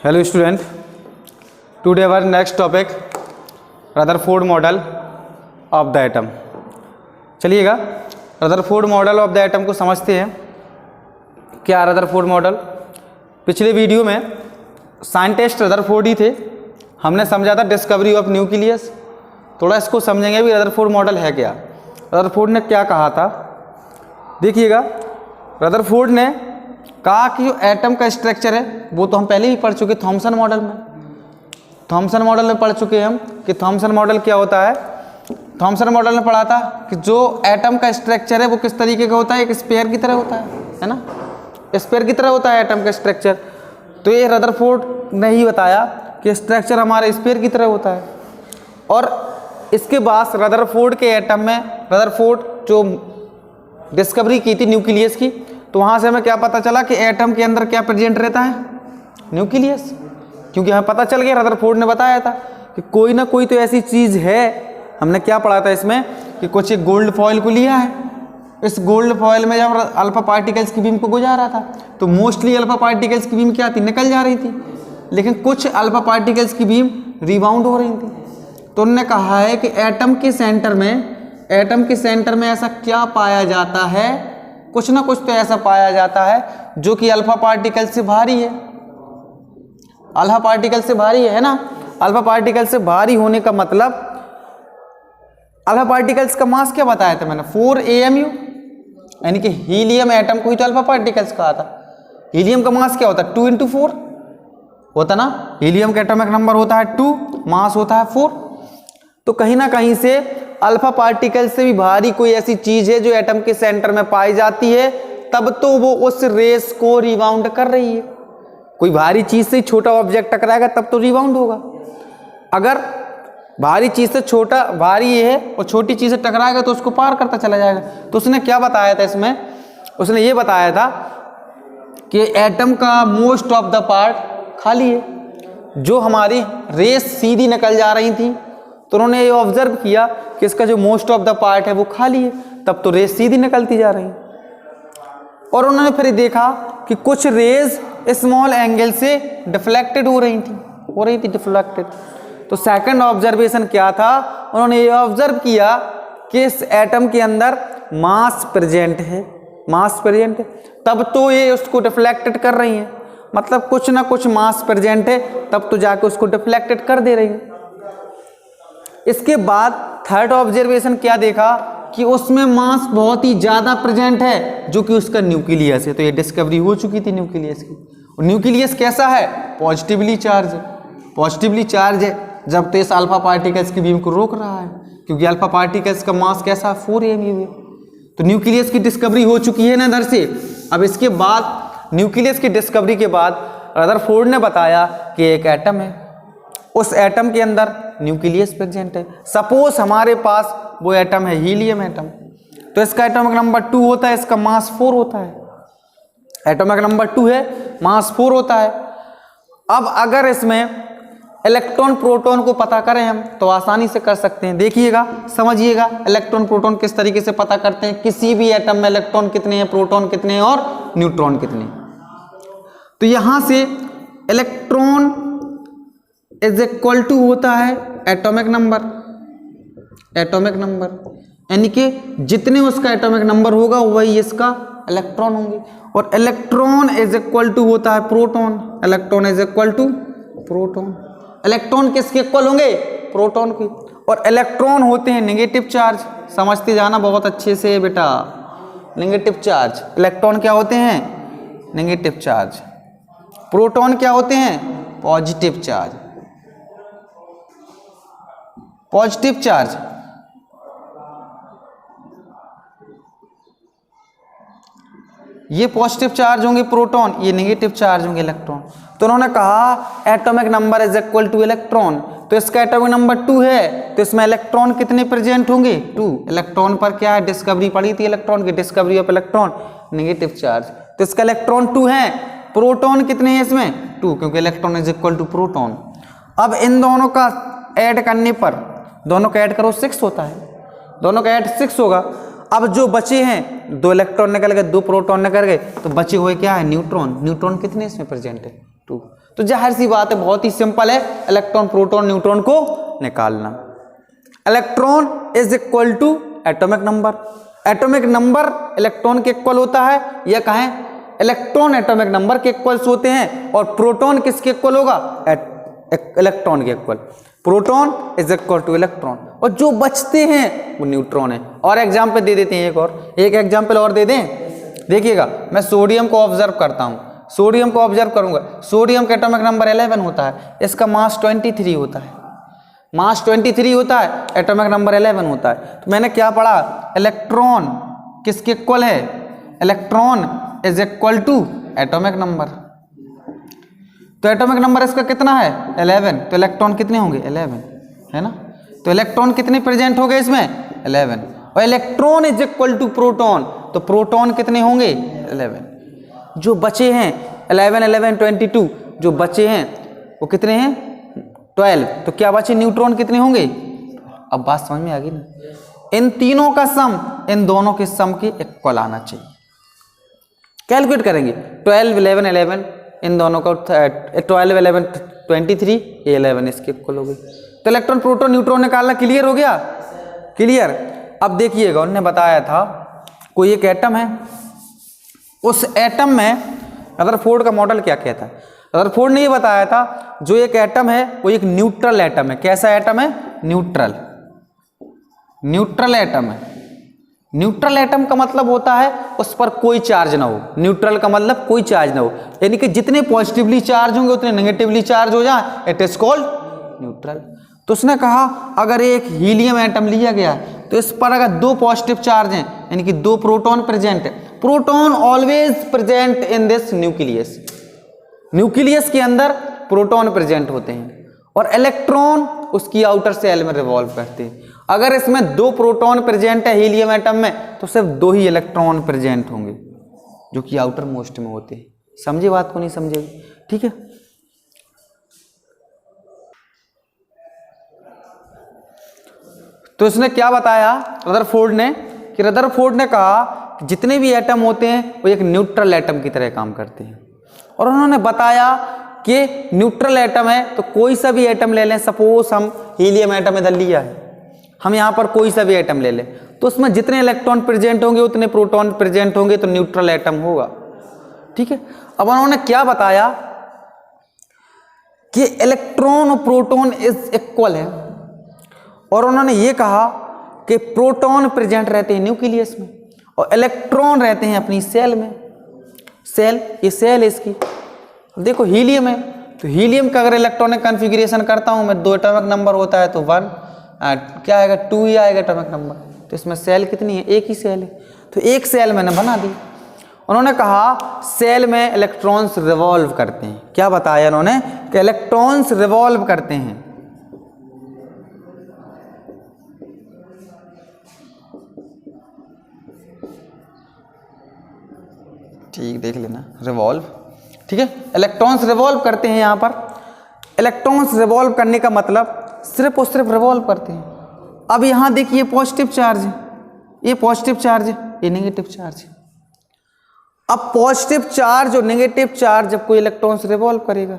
Hello student, today our next topic Rutherford model of the atom। चलिएगा Rutherford model of the atom को समझते हैं। क्या Rutherford model? पिछले वीडियो में साइंटिस्ट रदरफोर्ड ही थे, हमने समझा था डिस्कवरी ऑफ न्यूक्लियस। थोड़ा इसको समझेंगे भी रदरफोर्ड मॉडल है क्या, रदरफोर्ड ने क्या कहा था। देखिएगा रदरफोर्ड ने कहा कि जो एटम का स्ट्रक्चर है वो तो हम पहले ही पढ़ चुके थॉमसन मॉडल में। थॉमसन मॉडल में पढ़ चुके हैं हम कि थॉमसन मॉडल क्या होता है। थॉमसन मॉडल में पढ़ा था कि जो एटम का स्ट्रक्चर है वो किस तरीके का होता है, एक स्फीयर की तरह होता है ना, स्फीयर की तरह होता है एटम का स्ट्रक्चर। तो ये रदरफोर्ड ने ही बताया कि स्ट्रक्चर हमारे स्फीयर की तरह होता है। और इसके बाद रदरफोर्ड के एटम में रदरफोर्ड जो डिस्कवरी की थी न्यूक्लियस की, तो वहाँ से हमें क्या पता चला कि एटम के अंदर क्या प्रेजेंट रहता है, न्यूक्लियस। क्योंकि हमें पता चल गया, रदरफोर्ड ने बताया था कि कोई ना कोई तो ऐसी चीज़ है। हमने क्या पढ़ा था इसमें कि कुछ एक गोल्ड फॉइल को लिया है, इस गोल्ड फॉइल में जब अल्फा पार्टिकल्स की बीम को गुजारा था तो मोस्टली अल्फा पार्टिकल्स की बीम क्या थी, निकल जा रही थी, लेकिन कुछ अल्फा पार्टिकल्स की बीम रिबाउंड हो रही थी। तो उन्होंने कहा है कि एटम के सेंटर में ऐसा क्या पाया जाता है, कुछ ना कुछ तो ऐसा पाया जाता है जो कि अल्फा पार्टिकल से भारी है। अल्फा पार्टिकल से भारी है ना। अल्फा पार्टिकल से भारी होने का मतलब, अल्फा पार्टिकल्स का मास क्या बताया था मैंने, 4 AMU, यानी कि हीलियम एटम को ही तो अल्फा पार्टिकल्स कहा था। हीलियम का मास क्या होता है, 2 × 4 होता ना। हीलियम का एटॉमिक नंबर होता है 2, मास होता है 4। तो कहीं ना कहीं से अल्फा पार्टिकल से भी भारी कोई ऐसी चीज है जो एटम के सेंटर में पाई जाती है, तब तो वो उस रेस को रिबाउंड कर रही है। कोई भारी चीज से छोटा ऑब्जेक्ट टकराएगा तब तो रिबाउंड होगा। अगर भारी चीज से छोटा भारी ये है और छोटी चीज से टकराएगा तो उसको पार करता चला जाएगा। तो उसने क्या बताया था इसमें, उसने ये बताया था कि एटम का मोस्ट ऑफ द पार्ट खाली है। जो हमारी रेस सीधी निकल जा रही थी तो उन्होंने ये ऑब्जर्व किया कि इसका जो मोस्ट ऑफ द पार्ट है वो खाली है, तब तो रेस सीधी निकलती जा रही। और उन्होंने फिर देखा कि कुछ रेज स्मॉल एंगल से डिफ्लेक्टेड हो रही थी डिफ्लेक्टेड। तो सेकंड ऑब्जर्वेशन क्या था, उन्होंने ये ऑब्जर्व किया कि इस एटम के अंदर मास प्रेजेंट है, तब तो ये उसको डिफ्लेक्टेड कर रही है। मतलब कुछ ना कुछ मास प्रेजेंट है, तब तो जाके उसको डिफ्लेक्टेड कर दे रही है। इसके बाद थर्ड ऑब्जर्वेशन क्या देखा कि उसमें मास बहुत ही ज्यादा प्रेजेंट है, जो कि उसका न्यूक्लियस है। तो ये डिस्कवरी हो चुकी थी न्यूक्लियस की। और न्यूक्लियस कैसा है, पॉजिटिवली चार्ज है, जब तो इस अल्फा पार्टिकल्स की बीम को रोक रहा है, क्योंकि अल्फा पार्टिकल्स का मास कैसा, 4 AMU है। तो न्यूक्लियस की डिस्कवरी हो चुकी है ना इधर से। अब इसके बाद न्यूक्लियस की डिस्कवरी के बाद रदरफोर्ड ने बताया कि एक एटम है, उस एटम के अंदर न्यूक्लियस प्रेजेंट है। सपोज हमारे पास वो एटम है हीलियम एटम, तो इसका एटॉमिक नंबर 2 होता है, इसका मास 4 होता है। एटॉमिक नंबर 2 है, मास 4 होता है। अब अगर इसमें इलेक्ट्रॉन प्रोटॉन को पता करें हम तो आसानी से कर सकते हैं। देखिएगा, समझिएगा इलेक्ट्रॉन प्रोटॉन किस तरीके से पता करते हैं। किसी भी एटम में इलेक्ट्रॉन कितने हैं, प्रोटॉन कितने हैं और न्यूट्रॉन कितने हैं। तो यहां से इलेक्ट्रॉन इज इक्वल टू होता है एटॉमिक नंबर, यानी कि जितने उसका एटॉमिक नंबर होगा वही इसका इलेक्ट्रॉन होंगे। और इलेक्ट्रॉन इज इक्वल टू होता है प्रोटॉन, इलेक्ट्रॉन किसके इक्वल होंगे, प्रोटॉन के। और इलेक्ट्रॉन होते हैं नेगेटिव चार्ज, समझते जाना बहुत अच्छे से बेटा। नेगेटिव चार्ज, इलेक्ट्रॉन क्या होते हैं, नेगेटिव चार्ज। प्रोटॉन क्या होते हैं, पॉजिटिव चार्ज। ये पॉजिटिव चार्ज होंगे प्रोटॉन, ये नेगेटिव चार्ज होंगे इलेक्ट्रॉन। तो उन्होंने कहा atomic number is equal to electron. तो इसका एटॉमिक नंबर 2 है, तो इसमें इलेक्ट्रॉन कितने प्रेजेंट होंगे, 2। इलेक्ट्रॉन पर क्या है, डिस्कवरी पड़ी थी इलेक्ट्रॉन की, discovery of electron, negative charge. तो इसका इलेक्ट्रॉन 2 है। प्रोटॉन कितने हैं इसमें, 2, क्योंकि electron is equal to proton. अब इन दोनों का ऐड करने पर, दोनों का ऐड करो 6 होता है, दोनों का ऐड 6 होगा। अब जो बचे हैं, 2 इलेक्ट्रॉन निकल गए, 2 प्रोटॉन निकल गए, तो बचे हुए क्या है, न्यूट्रॉन। न्यूट्रॉन कितने इसमें प्रेजेंट है, 2। तो जाहिर सी बात है, बहुत ही सिंपल है इलेक्ट्रॉन प्रोटॉन न्यूट्रॉन को निकालना। Electron is equal to atomic number. Atomic number electron के इक्वल होता है, या कहें इलेक्ट्रॉन एटॉमिक नंबर के इक्वल्स होते हैं, और प्रोटॉन किसके इक्वल होगा? इलेक्ट्रॉन के equal. Proton is equal to electron, और जो बचते हैं वो न्यूट्रॉन है। और एग्जाम्पल दे देते हैं, एक एग्जाम्पल और दे दें। देखिएगा, मैं सोडियम को ऑब्जर्व करता हूं, सोडियम को ऑब्जर्व करूंगा, सोडियम का एटॉमिक नंबर 11 होता है, इसका मास 23 होता है, मास 23 होता है, एटॉमिक नंबर 11 होता है। तो मैंने क्या पढ़ा? इलेक्ट्रॉन किसके इक्वल है? Electron is equal to atomic number. तो एटॉमिक नंबर इसका कितना है? 11। तो इलेक्ट्रॉन कितने होंगे? 11, है ना। तो इलेक्ट्रॉन कितने प्रेजेंट हो गए इसमें? 11। और electron is equal to proton, तो प्रोटॉन कितने होंगे? 11। जो बचे हैं 11, 11, 22, जो बचे हैं वो कितने हैं? 12। तो क्या बचे? न्यूट्रॉन कितने होंगे? अब बात समझ में आ गई ना। इन तीनों का सम इन दोनों के सम के इक्वल आना चाहिए। कैलकुलेट करेंगे 12, 11, 11, इन दोनों का 12, 11, 23, ये 11 इसके इक्वल हो गई। तो इलेक्ट्रॉन प्रोटॉन न्यूट्रॉन निकालना क्लियर हो गया? क्लियर। अब देखिएगा, उन्होंने बताया था कोई एक एटम है, उस एटम में रदरफोर्ड का मॉडल क्या कहता है? रदरफोर्ड ने ये बताया था जो एक एटम है वो एक न्यूट्रल एटम है। कैसा एटम है? न्यूट्रल। न्यूट्रल एटम है। न्यूट्रल एटम का मतलब होता है उस पर कोई चार्ज ना हो। न्यूट्रल का मतलब कोई चार्ज ना हो, यानी कि जितने पॉजिटिवली चार्ज होंगे उतने नेगेटिवली चार्ज हो जाए, इट इज कॉल्ड न्यूट्रल। तो उसने कहा अगर एक हीलियम एटम लिया गया तो इस पर अगर 2 पॉजिटिव चार्ज हैं, यानी कि 2 प्रोटॉन प्रेजेंट है, proton always present in this nucleus. Nucleus के अंदर प्रोटॉन प्रेजेंट होते हैं और इलेक्ट्रॉन उसकी आउटर सेल में रिवॉल्व करते हैं। अगर इसमें 2 प्रोटॉन प्रेजेंट है हीलियम एटम में, तो सिर्फ 2 ही इलेक्ट्रॉन प्रेजेंट होंगे जो कि आउटर मोस्ट में होते हैं। समझे बात को? नहीं समझे? ठीक है। तो इसने क्या बताया रदरफोर्ड ने, कि रदरफोर्ड ने कहा कि जितने भी एटम होते हैं वो एक न्यूट्रल एटम की तरह काम करते हैं। और उन्होंने बताया कि न्यूट्रल एटम है तो कोई सा भी एटम ले लें, सपोज हम हीलियम एटम इधर लिया है, हम यहाँ पर कोई सा भी एटम ले लें, तो उसमें जितने इलेक्ट्रॉन प्रेजेंट होंगे उतने प्रोटॉन प्रेजेंट होंगे, तो न्यूट्रल एटम होगा। ठीक है। अब उन्होंने क्या बताया कि इलेक्ट्रॉन और प्रोटॉन इज इक्वल है, और उन्होंने ये कहा कि प्रोटॉन प्रेजेंट रहते हैं न्यूक्लियस में और इलेक्ट्रॉन रहते हैं अपनी सेल में। सेल, ये सेल है इसकी। देखो हीलियम है, तो हीलियम का अगर इलेक्ट्रॉनिक कॉन्फ़िगरेशन करता हूं मैं, 2 एटॉमिक नंबर होता है तो 1 क्या आएगा? 2 ही आएगा एटॉमिक नंबर। तो इसमें सेल कितनी है? एक ही सेल है। तो एक सेल मैंने बना दी। उन्होंने कहा सेल में इलेक्ट्रॉन्स रिवॉल्व करते हैं। क्या बताया उन्होंने? कि इलेक्ट्रॉन्स रिवॉल्व करते हैं। ठीक, देख लेना, रिवॉल्व। ठीक है, इलेक्ट्रॉन्स रिवॉल्व करते हैं। यहाँ पर इलेक्ट्रॉन्स रिवॉल्व करने का मतलब सिर्फ और सिर्फ रिवॉल्व करते हैं। अब यहाँ देखिए पॉजिटिव चार्ज है, ये पॉजिटिव चार्ज है, ये नेगेटिव चार्ज है। अब पॉजिटिव चार्ज और नेगेटिव चार्ज जब कोई इलेक्ट्रॉन्स रिवॉल्व करेगा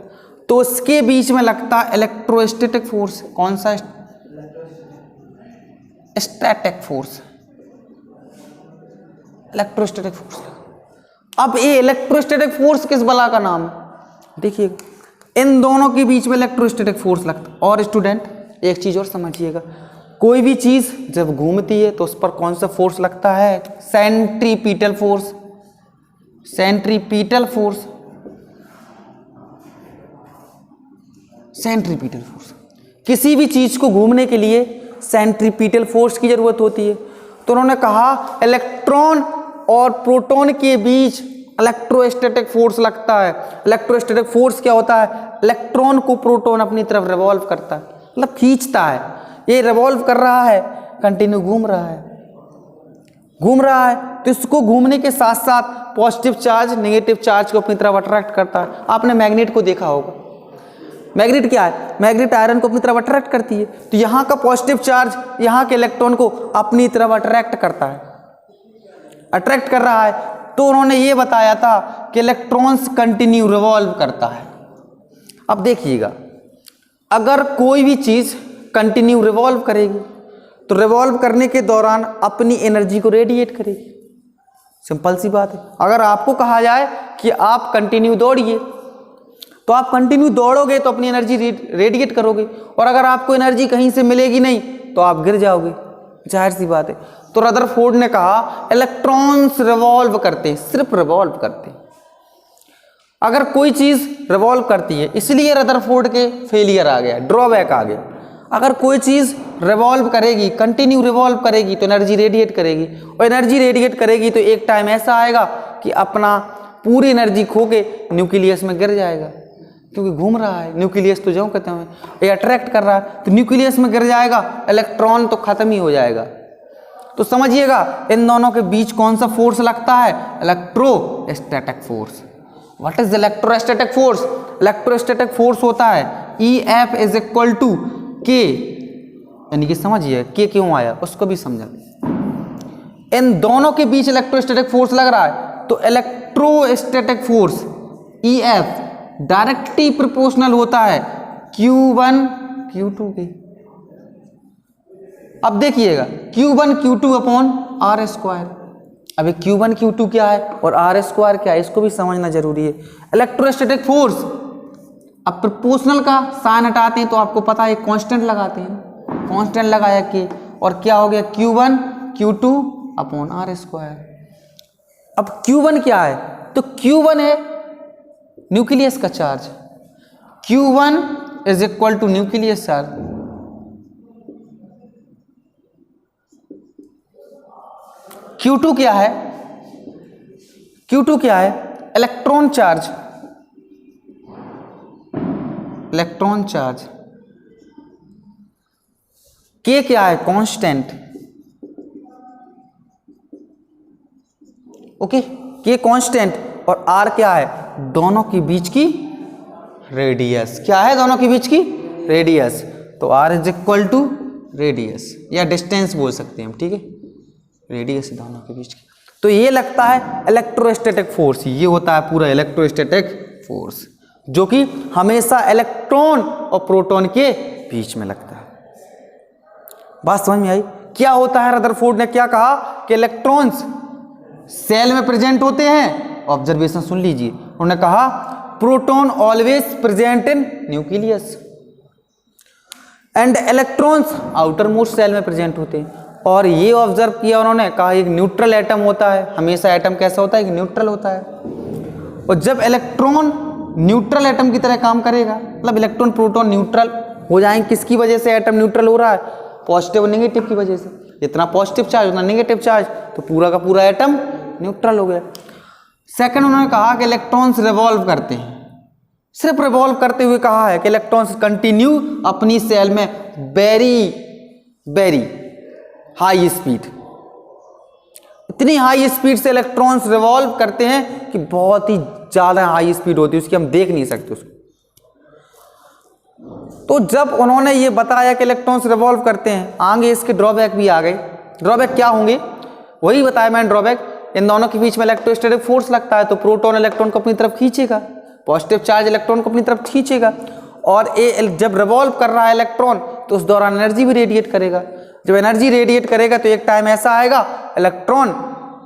तो उसके बीच में लगता है इलेक्ट्रोस्टैटिक फोर्स। कौन सा? Static force, electrostatic force. अब ये इलेक्ट्रोस्टैटिक फोर्स किस बला का नाम है? देखिए, इन दोनों के बीच में इलेक्ट्रोस्टैटिक फोर्स लगता है। और स्टूडेंट एक चीज और समझिएगा, कोई भी चीज जब घूमती है तो उस पर कौन सा फोर्स लगता है? Centripetal force. Centripetal force, centripetal force. किसी भी चीज को घूमने के लिए सेंट्रीपिटल फोर्स की जरूरत होती है। तो उन्होंने कहा इलेक्ट्रॉन और प्रोटॉन के बीच इलेक्ट्रोस्टैटिक फोर्स लगता है। इलेक्ट्रोस्टैटिक फोर्स क्या होता है? इलेक्ट्रॉन को प्रोटॉन अपनी तरफ रिवॉल्व करता है, मतलब खींचता है। ये रिवॉल्व कर रहा है, कंटिन्यू घूम रहा है, घूम रहा है, तो इसको घूमने के साथ साथ पॉजिटिव चार्ज नेगेटिव चार्ज को अपनी तरफ अट्रैक्ट करता है। आपने मैग्नेट को देखा होगा। मैग्नेट क्या है? मैग्नेट आयरन को अपनी तरफ अट्रैक्ट करती है। तो यहाँ का पॉजिटिव चार्ज यहाँ के इलेक्ट्रॉन को अपनी तरफ अट्रैक्ट करता है, अट्रैक्ट कर रहा है। तो उन्होंने ये बताया था कि इलेक्ट्रॉन्स कंटिन्यू रिवॉल्व करता है। अब देखिएगा, अगर कोई भी चीज कंटिन्यू रिवॉल्व करेगी तो रिवॉल्व करने के दौरान अपनी एनर्जी को रेडिएट करेगी। सिंपल सी बात है। अगर आपको कहा जाए कि आप कंटिन्यू दौड़िए तो आप कंटिन्यू दौड़ोगे तो अपनी एनर्जी रेडिएट करोगे, और अगर आपको एनर्जी कहीं से मिलेगी नहीं तो आप गिर जाओगे, जाहिर सी बात है। तो रदरफोर्ड ने कहा इलेक्ट्रॉन्स रिवॉल्व करते हैं, सिर्फ रिवॉल्व करते हैं। अगर कोई चीज रिवॉल्व करती है, इसलिए रदरफोर्ड के फेलियर आ गया, ड्रॉबैक आ गया। अगर कोई चीज रिवॉल्व करेगी, कंटिन्यू रिवॉल्व करेगी तो एनर्जी रेडिएट करेगी, और एनर्जी रेडिएट करेगी तो एक टाइम ऐसा आएगा कि अपना पूरी एनर्जी खो के न्यूक्लियस में गिर जाएगा, क्योंकि घूम रहा है न्यूक्लियस, तो जो कहते हैं ये अट्रैक्ट कर रहा है, तो न्यूक्लियस में गिर जाएगा, इलेक्ट्रॉन तो खत्म ही हो जाएगा। तो समझिएगा इन दोनों के बीच कौन सा फोर्स लगता है, electrostatic force. What is electrostatic force? Electrostatic force होता है EF is equal to K, यानी कि समझिए K क्यों आया उसको भी समझा। इन दोनों के बीच इलेक्ट्रोस्टैटिक फोर्स लग रहा है, तो electrostatic force EF directly proportional होता है Q1 Q2 के। अब देखिएगा Q1 Q2 upon R square. अभी Q1 Q2 क्या है और R स्क्वायर क्या है, इसको भी समझना जरूरी है। इलेक्ट्रोस्टैटिक फोर्स, अब प्रोपोर्शनल का साइन हटाते हैं तो आपको पता है कांस्टेंट लगाते हैं, कांस्टेंट लगाया कि, और क्या हो गया Q1 Q2 upon R square. अब Q1 क्या है, तो Q1 है न्यूक्लियस का charge, Q1 is equal to nucleus charge. Q2 क्या है, Q2 क्या है, electron charge, electron charge. K क्या है, कांस्टेंट, ओके, K कांस्टेंट, और R क्या है, दोनों के बीच की रेडियस। क्या है, दोनों के बीच की रेडियस। तो R is equal to radius, या डिस्टेंस बोल सकते हैं हम, ठीक है, रेडियस दोनों के बीच की। तो ये लगता है इलेक्ट्रोस्टैटिक फोर्स, ये होता है पूरा इलेक्ट्रोस्टैटिक फोर्स, जो कि हमेशा इलेक्ट्रॉन और प्रोटॉन के बीच में लगता है। बात समझ में आई? क्या होता है, रदरफोर्ड ने क्या कहा कि इलेक्ट्रॉन्स सेल में प्रेजेंट होते हैं। ऑब्जर्वेशन सुन लीजिए, उन्होंने कहा proton always present in nucleus and electrons outermost shell में प्रेजेंट होते हैं। और ये ऑब्जर्व किया उन्होंने, कहा एक न्यूट्रल एटम होता है, हमेशा एटम कैसा होता है, एक न्यूट्रल होता है। और जब इलेक्ट्रॉन न्यूट्रल एटम की तरह काम करेगा, मतलब इलेक्ट्रॉन प्रोटॉन न्यूट्रल हो जाएंगे, किसकी वजह से एटम न्यूट्रल हो रहा है, पॉजिटिव और नेगेटिव की वजह से। जितना पॉजिटिव चार्ज उतना नेगेटिव चार्ज, तो पूरा का पूरा एटम न्यूट्रल हो गया। सेकंड उन्होंने कहा कि इलेक्ट्रॉन्स रिवॉल्व करते हैं, सिर्फ रिवॉल्व करते हुए कहा है कि इलेक्ट्रॉन्स कंटिन्यू अपनी सेल में वेरी हाई स्पीड, इतनी हाई स्पीड से इलेक्ट्रॉन्स रिवॉल्व करते हैं कि बहुत ही ज्यादा हाई स्पीड होती है, उसकी हम देख नहीं सकते उसको। तो जब उन्होंने ये बताया कि इलेक्ट्रॉन्स रिवॉल्व करते हैं, आगे इसके ड्रॉबैक भी आ गए। ड्रॉबैक क्या होंगे, वही बताया मैंने ड्रॉबैक। इन दोनों के बीच में इलेक्ट्रोस्टैटिक फोर्स लगता है, तो प्रोटॉन इलेक्ट्रॉन को अपनी तरफ खींचेगा, पॉजिटिव चार्ज इलेक्ट्रॉन को अपनी तरफ खींचेगा, और ये जब रिवॉल्व कर रहा है इलेक्ट्रॉन तो उस दौरान एनर्जी भी रेडिएट करेगा। जब एनर्जी रेडिएट करेगा तो एक टाइम ऐसा आएगा इलेक्ट्रॉन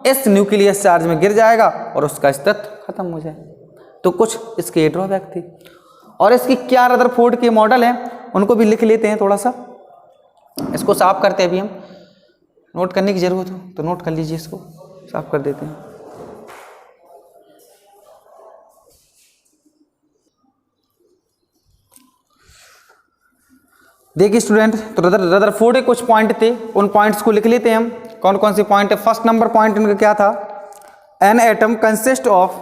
इस न्यूक्लियस चार्ज में गिर जाएगा और उसका अस्तित्व खत्म हो जाएगा। तो कुछ इसके ड्रॉबैक थे, और इसकी क्या रदरफोर्ड के मॉडल हैं उनको भी लिख लेते हैं, थोड़ा सा इसको साफ करते हैं। अभी हम नोट करने की जरूरत हो तो नोट कर लीजिए, इसको साफ कर देते हैं। देखिए स्टूडेंट, तो रदरफोर्ड के कुछ पॉइंट थे, उन पॉइंट्स को लिख लेते हैं हम। कौन कौन से पॉइंट है? फर्स्ट नंबर पॉइंट इनका क्या था, an atom consist of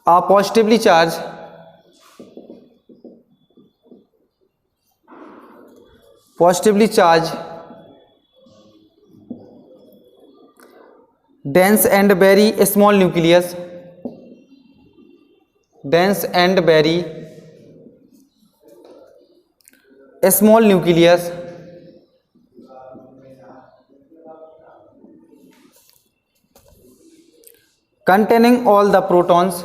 a positively charged dense and very small nucleus, dense and very a small nucleus containing all the protons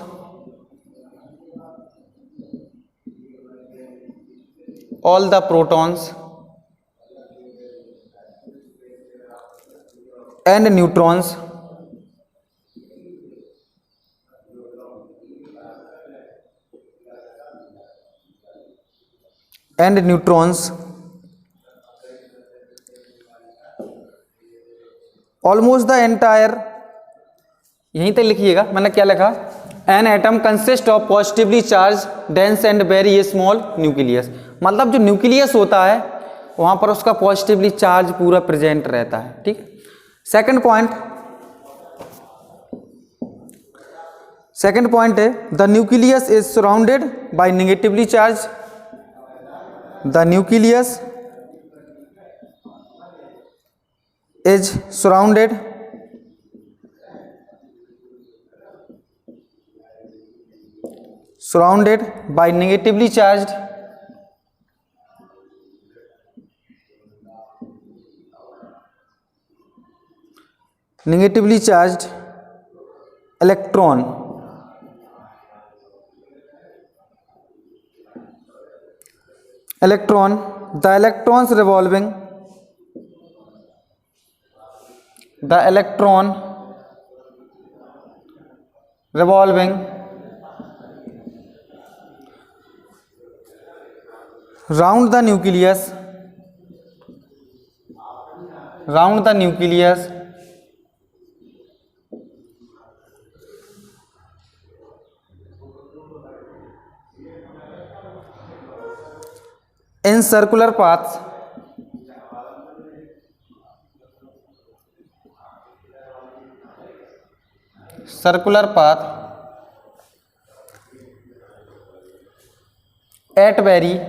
and neutrons almost the entire, यहीं तक लिखिएगा, मैंने क्या लिखा, an atom consist of positively charge dense and very small nucleus, मतलब जो nucleus होता है वहां पर उसका पॉजिटिवली चार्ज पूरा प्रेजेंट रहता है। ठीक। सेकंड पॉइंट है the nucleus is surrounded by negatively charge, the nucleus is surrounded by negatively charged electron, the electron revolving round the nucleus in circular paths at very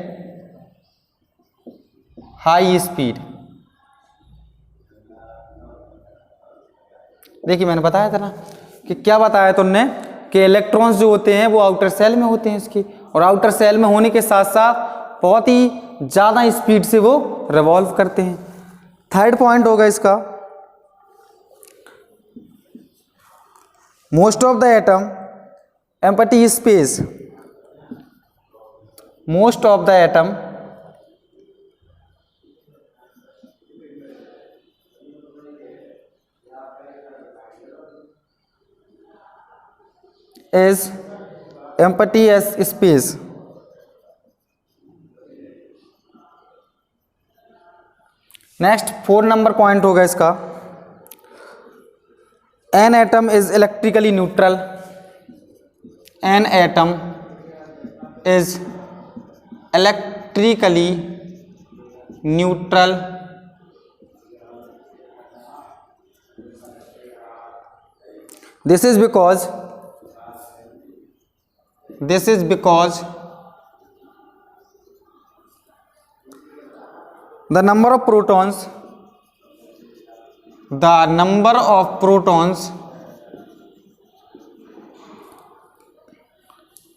high speed। देखिए मैंने बताया था ना कि क्या बताया तुमने कि इलेक्ट्रॉन्स जो होते हैं वो आउटर सेल में होते हैं इसकी, और आउटर सेल में होने के साथ साथ बहुत ही ज़्यादा स्पीड से वो रिवॉल्व करते हैं। थर्ड पॉइंट होगा इसका, most of the atom empty space, most of the atom is empty as space। Next 4 number point होगा इसका, an atom is electrically neutral, an atom is electrically neutral this is because the number of protons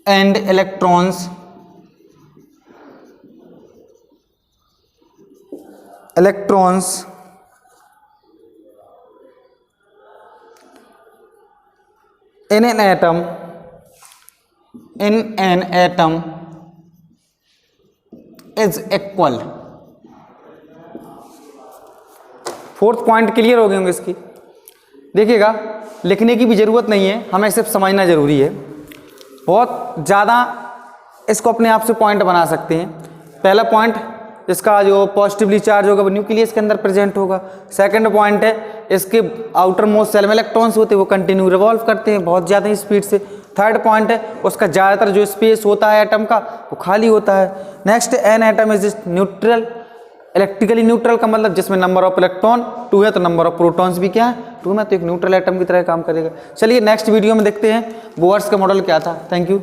and electrons in an atom is equal। Fourth point clear हो गए होंगे इसकी। देखिएगा लिखने की भी ज़रूरत नहीं है, हमें सिर्फ समझना ज़रूरी है। बहुत ज़्यादा इसको अपने आप से पॉइंट बना सकते हैं। पहला पॉइंट, इसका जो पॉजिटिवली चार्ज होगा वो न्यूक्लियस के अंदर प्रेजेंट होगा। सेकंड पॉइंट है, इसके आउटर मोस्ट सेल में इलेक्ट्रॉन्स होते हैं, वो कंटिन्यू रिवॉल्व करते हैं बहुत ज़्यादा स्पीड से। थर्ड पॉइंट है, उसका ज़्यादातर जो स्पेस होता है एटम का वो खाली होता है। Next, an atom is neutral, electrically neutral का मतलब जिसमें नंबर ऑफ इलेक्ट्रॉन 2 है तो नंबर ऑफ प्रोटॉन्स भी क्या है 2 में, तो एक न्यूट्रल एटम की तरह काम करेगा। चलिए नेक्स्ट वीडियो में देखते हैं बोर्स का मॉडल क्या था। Thank you.